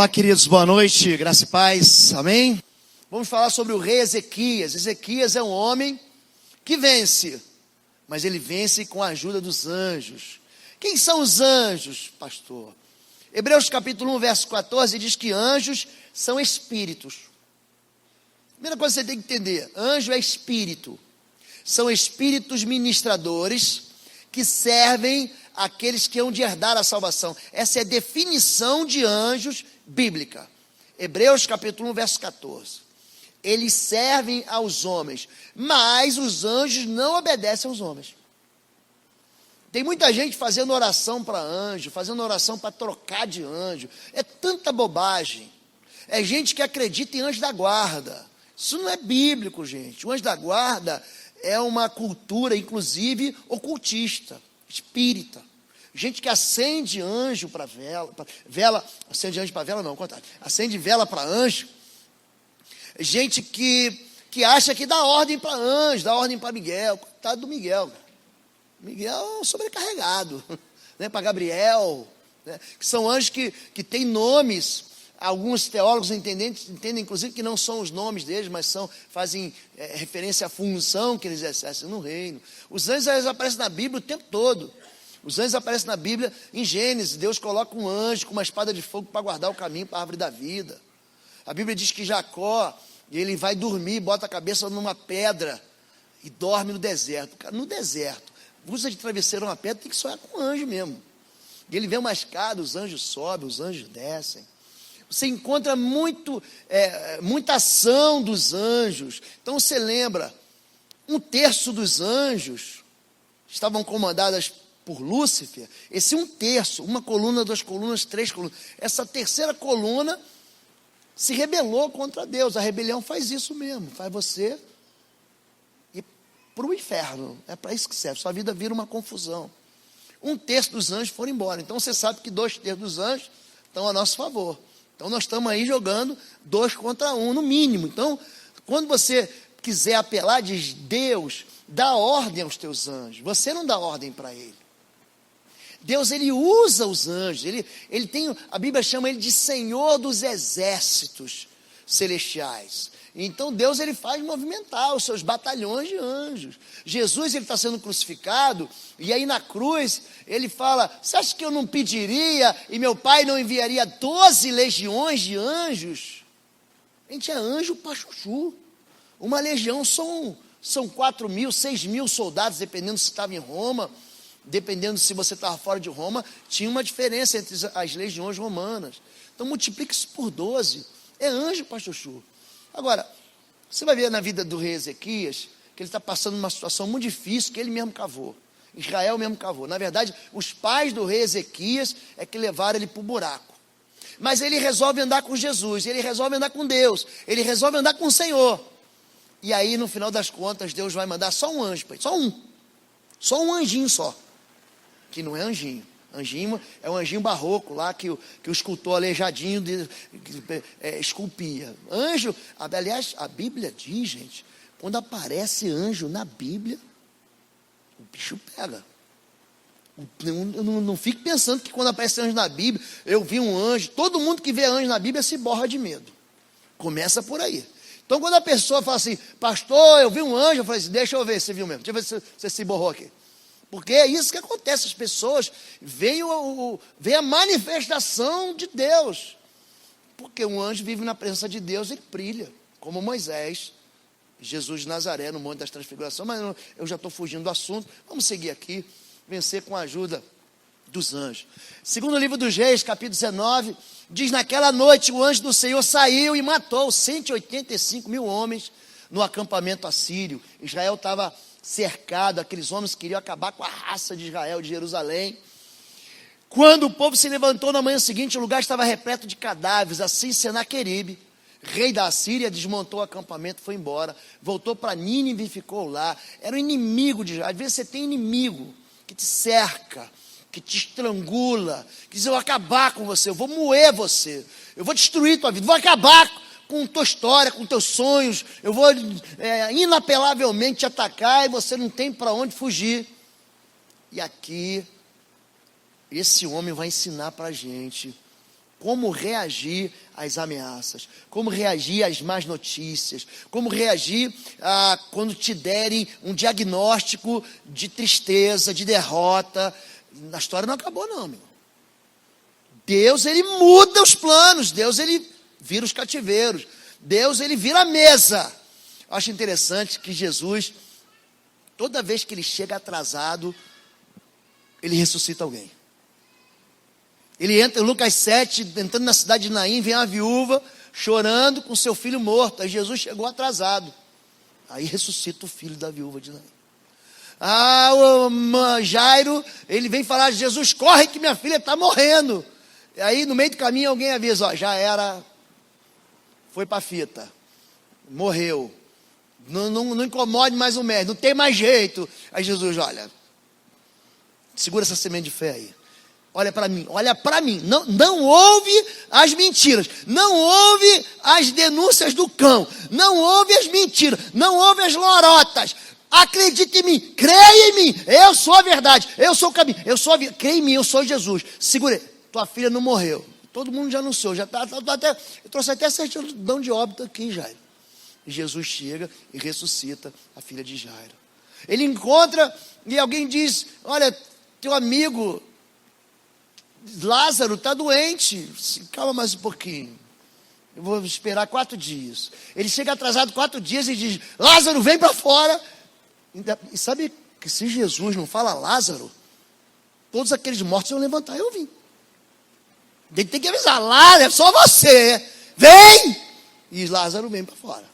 Olá, queridos, boa noite, graça e paz, amém? Vamos falar sobre o rei Ezequias. Ezequias é um homem que vence, mas ele vence com a ajuda dos anjos. Quem são os anjos, pastor? Hebreus capítulo 1, verso 14 diz que anjos são espíritos. Primeira coisa que você tem que entender, anjo é espírito. São espíritos ministradores que servem aqueles que hão de herdar a salvação. Essa é a definição de anjos bíblica. Hebreus capítulo 1, verso 14. Eles servem aos homens, mas os anjos não obedecem aos homens. Tem muita gente fazendo oração para anjo, fazendo oração para trocar de anjo. É tanta bobagem. É gente que acredita em anjo da guarda. Isso não é bíblico, gente. O anjo da guarda é uma cultura, inclusive, ocultista, espírita. Gente que acende anjo para vela, acende anjo para vela não, ao contrário, acende vela para anjo. Gente que acha que dá ordem para anjo, dá ordem para Miguel. Coitado do Miguel. Miguel é um sobrecarregado, né, para Gabriel, né, que são anjos que têm nomes. Alguns teólogos entendem inclusive que não são os nomes deles, mas fazem referência à função que eles exercem no reino. Os anjos eles aparecem na Bíblia o tempo todo. Os anjos aparecem na Bíblia em Gênesis. Deus coloca um anjo com uma espada de fogo para guardar o caminho para a árvore da vida. A Bíblia diz que Jacó, ele vai dormir, bota a cabeça numa pedra e dorme no deserto. Cara, no deserto, usa de travesseiro uma pedra, tem que sonhar com um anjo mesmo. E ele vê uma escada, os anjos sobem, os anjos descem. Você encontra muita ação dos anjos. Então você lembra, 1/3 dos anjos estavam comandadas por Lúcifer. Esse 1/3, uma coluna, 2 colunas, 3 colunas. Essa terceira coluna se rebelou contra Deus. A rebelião faz isso mesmo, faz você ir para o inferno. É para isso que serve. Sua vida vira uma confusão. 1/3 dos anjos foram embora. Então você sabe que 2/3 dos anjos estão a nosso favor. Então nós estamos aí jogando 2 contra 1, no mínimo. Então, quando você quiser apelar, diz: Deus, dá ordem aos teus anjos. Você não dá ordem para ele. Deus, ele usa os anjos. Ele tem, a Bíblia chama ele de Senhor dos exércitos celestiais. Então Deus, ele faz movimentar os seus batalhões de anjos. Jesus, ele está sendo crucificado, e aí na cruz ele fala: você acha que eu não pediria e meu pai não enviaria 12 legiões de anjos? A gente é anjo para chuchu. Uma legião são 4.000, 6.000 soldados, dependendo se estava em Roma, dependendo se você estava fora de Roma, tinha uma diferença entre as legiões romanas. Então multiplica isso por 12, é anjo para chuchu. Agora, você vai ver na vida do rei Ezequias, que ele está passando uma situação muito difícil, que ele mesmo cavou. Israel mesmo cavou. Na verdade, os pais do rei Ezequias é que levaram ele para o buraco. Mas ele resolve andar com Jesus, ele resolve andar com Deus, ele resolve andar com o Senhor. E aí, no final das contas, Deus vai mandar só um anjo para ele, só um anjinho só, que não é anjinho. Anjinho é um anjinho barroco lá que o escultor aleijadinho esculpia. Anjo, aliás, a Bíblia diz, gente, quando aparece anjo na Bíblia, o bicho pega. Não fique pensando que quando aparece anjo na Bíblia, eu vi um anjo. Todo mundo que vê anjo na Bíblia se borra de medo. Começa por aí. Então quando a pessoa fala assim: pastor, eu vi um anjo, eu falo assim: deixa eu ver se você viu mesmo, deixa eu ver se você se borrou aqui. Porque é isso que acontece, as pessoas veem a manifestação de Deus. Porque um anjo vive na presença de Deus, ele brilha, como Moisés, Jesus de Nazaré, no Monte das Transfigurações. Mas eu já estou fugindo do assunto, vamos seguir aqui, vencer com a ajuda dos anjos. Segundo livro dos Reis, capítulo 19, diz: naquela noite o anjo do Senhor saiu e matou 185.000 homens no acampamento assírio. Israel estava cercado, aqueles homens queriam acabar com a raça de Israel, de Jerusalém. Quando o povo se levantou na manhã seguinte, o lugar estava repleto de cadáveres. Assim Senaqueribe, rei da Assíria, desmontou o acampamento, foi embora, voltou para Nínive e ficou lá. Era um inimigo de Israel. Às vezes você tem inimigo que te cerca, que te estrangula, que diz: eu vou acabar com você, eu vou moer você, eu vou destruir tua vida, vou acabar com tua história, com teus sonhos, eu vou inapelavelmente te atacar e você não tem para onde fugir. E aqui, esse homem vai ensinar para a gente como reagir às ameaças, como reagir às más notícias, como reagir quando te derem um diagnóstico de tristeza, de derrota. A história não acabou não, meu. Deus, ele muda os planos, Deus, ele vira os cativeiros, Deus, ele vira a mesa. Eu acho interessante que Jesus, toda vez que ele chega atrasado, ele ressuscita alguém. Ele entra em Lucas 7, entrando na cidade de Naim, vem uma viúva chorando com seu filho morto. Aí Jesus chegou atrasado. Aí ressuscita o filho da viúva de Naim. O Jairo, ele vem falar: Jesus, corre que minha filha está morrendo. E aí no meio do caminho alguém avisa: ó, já era, foi para a fita, morreu. Não incomode mais o médico, não tem mais jeito. Aí Jesus: olha, segura essa semente de fé aí. Olha para mim, não ouve as mentiras, não ouve as denúncias do cão, não ouve as mentiras, não ouve as lorotas. Acredite em mim, creia em mim, eu sou a verdade, eu sou o caminho, creia em mim, eu sou Jesus. Segura, tua filha não morreu, todo mundo já anunciou, eu trouxe até certidão de óbito aqui, Jairo. E Jesus chega e ressuscita a filha de Jairo. Ele encontra e alguém diz: olha, teu amigo Lázaro está doente. Calma mais um pouquinho, eu vou esperar 4 dias. Ele chega atrasado 4 dias e diz: Lázaro, vem para fora. E sabe que se Jesus não fala Lázaro, todos aqueles mortos iam levantar. Eu vim. Ele tem que avisar: Lázaro, é só você, vem. E Lázaro vem para fora.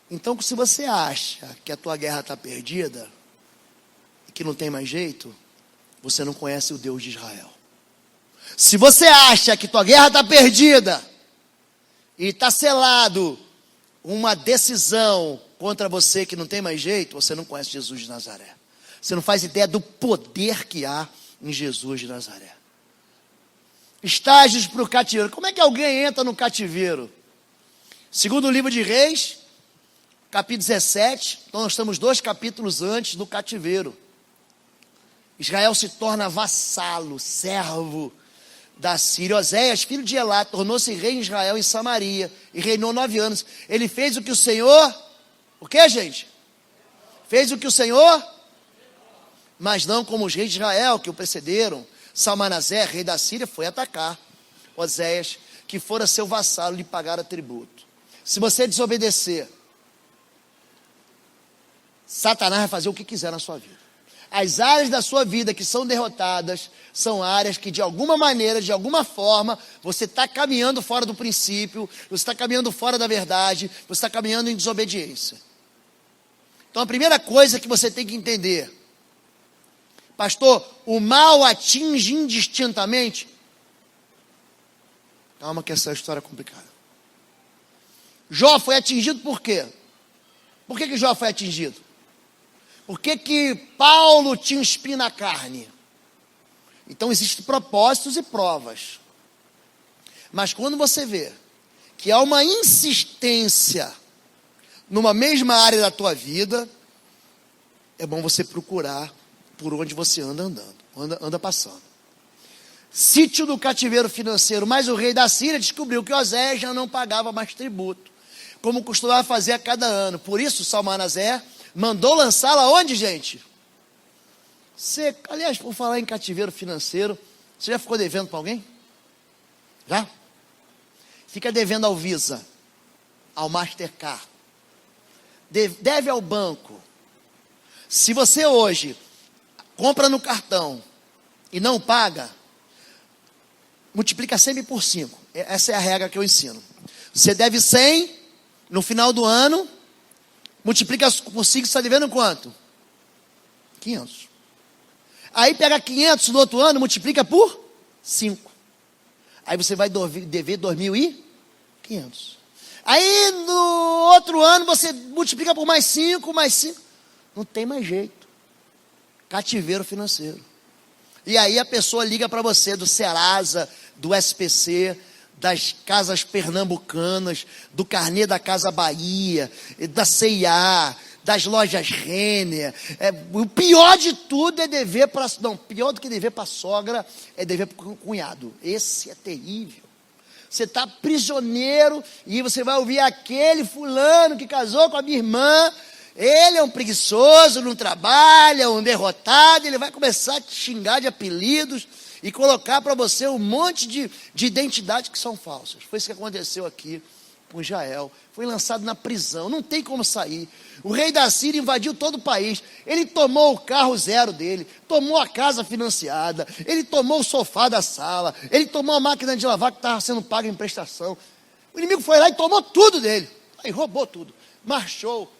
Então, se você acha que a tua guerra está perdida e que não tem mais jeito, você não conhece o Deus de Israel. Se você acha que tua guerra está perdida e está selado uma decisão contra você que não tem mais jeito, você não conhece Jesus de Nazaré. Você não faz ideia do poder que há em Jesus de Nazaré. Estágios para o cativeiro. Como é que alguém entra no cativeiro? Segundo o livro de Reis, capítulo 17, então nós estamos 2 capítulos antes do cativeiro. Israel se torna vassalo, servo da Síria. Oséias, filho de Elá, tornou-se rei em Israel, em Samaria, e reinou 9 anos. Ele fez o que o Senhor... O que, gente? Fez o que o Senhor... Mas não como os reis de Israel que o precederam. Salmanasé, rei da Síria, foi atacar Oséias, que fora seu vassalo, lhe pagara tributo. Se você desobedecer, Satanás vai fazer o que quiser na sua vida. As áreas da sua vida que são derrotadas são áreas que de alguma maneira, de alguma forma, você está caminhando fora do princípio, você está caminhando fora da verdade, você está caminhando em desobediência. Então a primeira coisa que você tem que entender: pastor, o mal atinge indistintamente? Calma que essa história é complicada. Jó foi atingido por quê? Por que Jó foi atingido? Por que Paulo tinha um espinho na carne? Então existem propósitos e provas. Mas quando você vê que há uma insistência numa mesma área da tua vida, é bom você procurar por onde você anda passando. Sítio do cativeiro financeiro, mas o rei da Síria descobriu que Oséias já não pagava mais tributo, como costumava fazer a cada ano. Por isso Salmanasé mandou lançá-la onde, gente? Aliás, por falar em cativeiro financeiro, você já ficou devendo para alguém? Já? Fica devendo ao Visa, ao Mastercard, deve ao banco. Se você hoje compra no cartão e não paga, multiplica sempre por 5. Essa é a regra que eu ensino. Você deve 100, no final do ano, multiplica por 5, você está devendo quanto? 500. Aí pega 500 no outro ano, multiplica por 5. Aí você vai dever 2.500. Aí no outro ano você multiplica por mais 5, mais 5. Não tem mais jeito. Cativeiro financeiro. E aí a pessoa liga para você do Serasa, do SPC, das casas pernambucanas, do carnê da Casa Bahia, da CIA, das lojas Renner. O pior de tudo é dever para... Não, pior do que dever para a sogra é dever para o cunhado. Esse é terrível. Você está prisioneiro e você vai ouvir aquele fulano que casou com a minha irmã. Ele é um preguiçoso, não trabalha, um derrotado. Ele vai começar a te xingar de apelidos e colocar para você um monte de identidades que são falsas. Foi isso que aconteceu aqui com Israel. Foi lançado na prisão, não tem como sair. O rei da Síria invadiu todo o país. Ele tomou o carro zero dele, tomou a casa financiada, ele tomou o sofá da sala, ele tomou a máquina de lavar que estava sendo paga em prestação. O inimigo foi lá e tomou tudo dele. Aí roubou tudo. Marchou.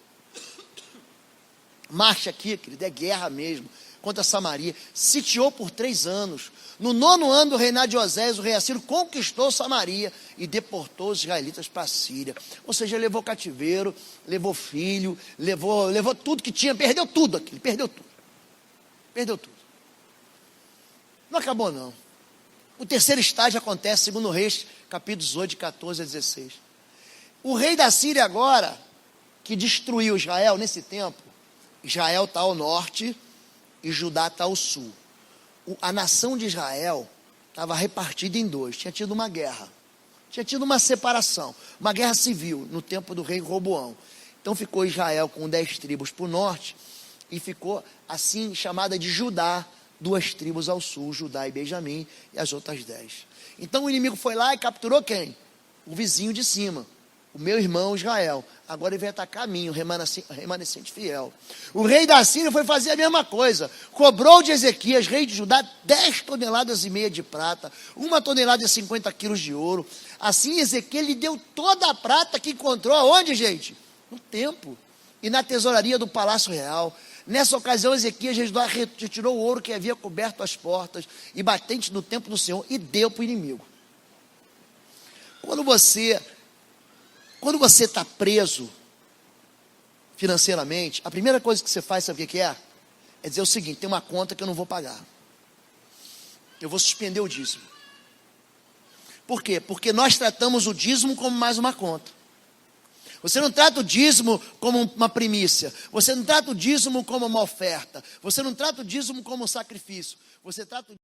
Marcha aqui, querido, é guerra mesmo, contra Samaria. Sitiou por 3 anos. No 9º ano do reinado de Oséias, o rei Assírio conquistou Samaria e deportou os israelitas para a Síria. Ou seja, levou cativeiro, levou filho, levou tudo que tinha, perdeu tudo aqui, perdeu tudo. Perdeu tudo. Não acabou não. O terceiro estágio acontece, segundo Reis, capítulo 18, de 14 a 16. O rei da Síria agora, que destruiu Israel nesse tempo, Israel está ao norte e Judá está ao sul. A nação de Israel estava repartida em 2, tinha tido uma guerra, tinha tido uma separação, uma guerra civil no tempo do rei Roboão. Então ficou Israel com 10 tribos para o norte e ficou assim chamada de Judá, 2 tribos ao sul, Judá e Benjamim e as outras 10. Então o inimigo foi lá e capturou quem? O vizinho de cima, o meu irmão Israel. Agora ele vai atacar a mim, o remanescente fiel. O rei da Síria foi fazer a mesma coisa. Cobrou de Ezequias, rei de Judá, 10,5 toneladas de prata, 1 tonelada e 50 quilos de ouro. Assim Ezequiel lhe deu toda a prata que encontrou. Aonde, gente? No templo e na tesouraria do palácio real. Nessa ocasião, Ezequias retirou o ouro que havia coberto as portas e batentes do templo do Senhor e deu para o inimigo. Quando você está preso financeiramente, a primeira coisa que você faz, sabe o que é? É dizer o seguinte: tem uma conta que eu não vou pagar. Eu vou suspender o dízimo. Por quê? Porque nós tratamos o dízimo como mais uma conta. Você não trata o dízimo como uma primícia. Você não trata o dízimo como uma oferta. Você não trata o dízimo como um sacrifício. Você trata o